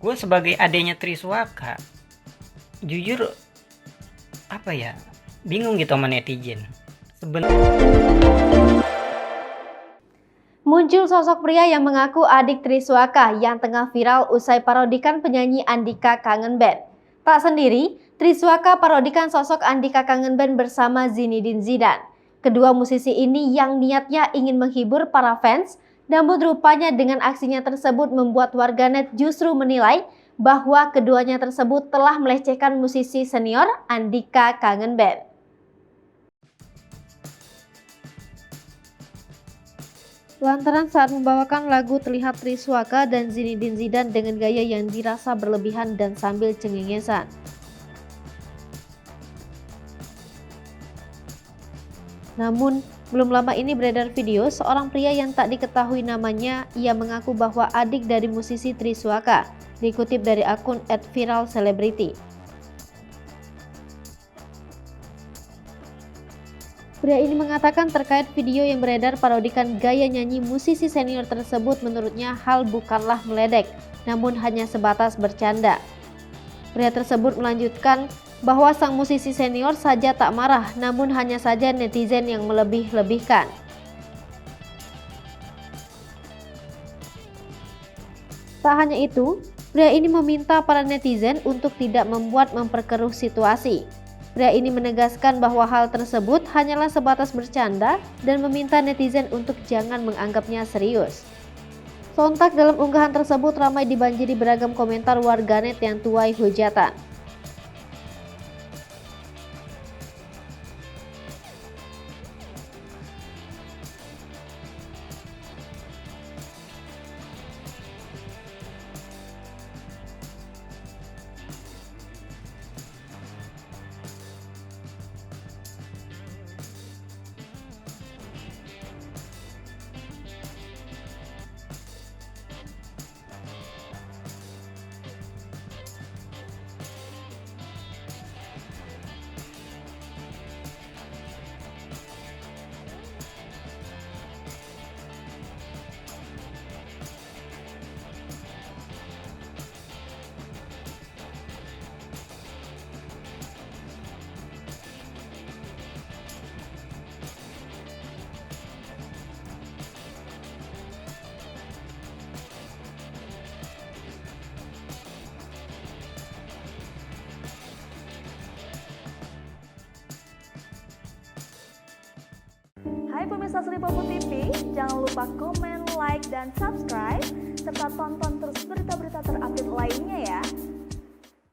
Gue sebagai adenya Triswaka, jujur bingung gitu sama netizen. Muncul sosok pria yang mengaku adik Triswaka yang tengah viral usai parodikan penyanyi Andika Kangen Band. Tak sendiri, Triswaka parodikan sosok Andika Kangen Band bersama Zinedine Zidane. Kedua musisi ini yang niatnya ingin menghibur para fans, namun rupanya dengan aksinya tersebut membuat warganet justru menilai bahwa keduanya tersebut telah melecehkan musisi senior Andika Kangen Band. Lantaran saat membawakan lagu terlihat Triswaka dan Zinedine Zidane dengan gaya yang dirasa berlebihan dan sambil cengengesan. Namun, belum lama ini beredar video seorang pria yang tak diketahui namanya. Ia mengaku bahwa adik dari musisi Triswaka, dikutip dari akun @viralcelebrity. Pria ini mengatakan terkait video yang beredar parodikan gaya nyanyi musisi senior tersebut, menurutnya hal bukanlah meledek, namun hanya sebatas bercanda. Pria tersebut melanjutkan bahwa sang musisi senior saja tak marah, namun hanya saja netizen yang melebih-lebihkan. Tak hanya itu, pria ini meminta para netizen untuk tidak memperkeruh situasi. Pria ini menegaskan bahwa hal tersebut hanyalah sebatas bercanda dan meminta netizen untuk jangan menganggapnya serius. Sontak dalam unggahan tersebut ramai dibanjiri beragam komentar warganet yang tuai hujatan. Hai pemirsa Sri Popo TV, jangan lupa komen, like, dan subscribe, serta tonton terus berita-berita terupdate